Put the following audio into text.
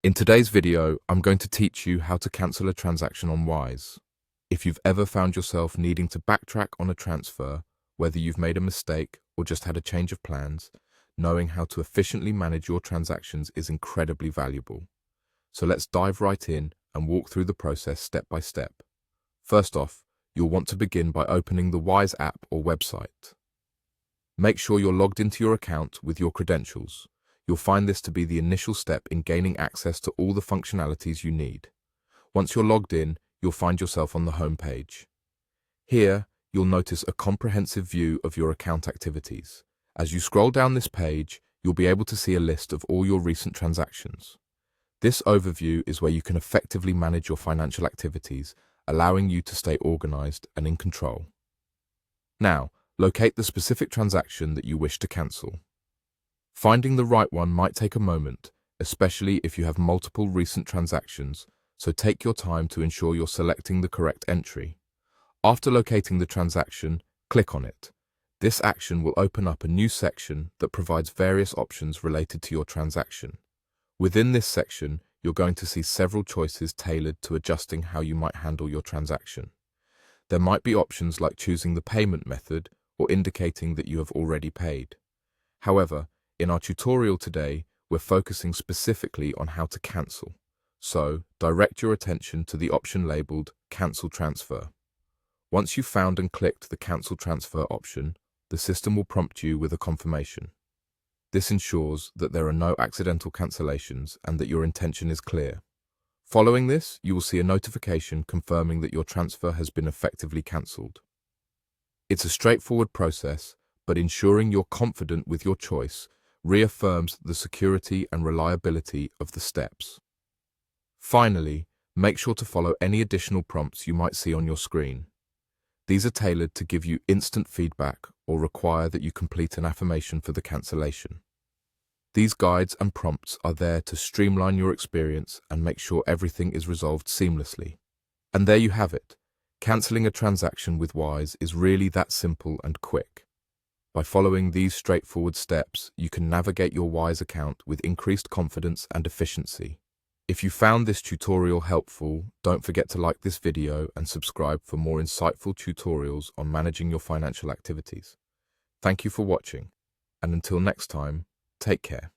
In today's video, I'm going to teach you how to cancel a transaction on Wise. If you've ever found yourself needing to backtrack on a transfer, whether you've made a mistake or just had a change of plans, knowing how to efficiently manage your transactions is incredibly valuable. So let's dive right in and walk through the process step by step. First off, you'll want to begin by opening the Wise app or website. Make sure you're logged into your account with your credentials. You'll find this to be the initial step in gaining access to all the functionalities you need. Once you're logged in, you'll find yourself on the home page. Here, you'll notice a comprehensive view of your account activities. As you scroll down this page, you'll be able to see a list of all your recent transactions. This overview is where you can effectively manage your financial activities, allowing you to stay organized and in control. Now, locate the specific transaction that you wish to cancel. Finding the right one might take a moment, especially if you have multiple recent transactions, so take your time to ensure you're selecting the correct entry. After locating the transaction, click on it. This action will open up a new section that provides various options related to your transaction. Within this section, you're going to see several choices tailored to adjusting how you might handle your transaction. There might be options like choosing the payment method or indicating that you have already paid. However, in our tutorial today, we're focusing specifically on how to cancel. So, direct your attention to the option labeled Cancel Transfer. Once you've found and clicked the Cancel Transfer option, the system will prompt you with a confirmation. This ensures that there are no accidental cancellations and that your intention is clear. Following this, you will see a notification confirming that your transfer has been effectively cancelled. It's a straightforward process, but ensuring you're confident with your choice reaffirms the security and reliability of the steps. Finally, make sure to follow any additional prompts you might see on your screen. These are tailored to give you instant feedback or require that you complete an affirmation for the cancellation. These guides and prompts are there to streamline your experience and make sure everything is resolved seamlessly. And there you have it. Cancelling a transaction with Wise is really that simple and quick. By following these straightforward steps, you can navigate your Wise account with increased confidence and efficiency. If you found this tutorial helpful, don't forget to like this video and subscribe for more insightful tutorials on managing your financial activities. Thank you for watching, and until next time, take care.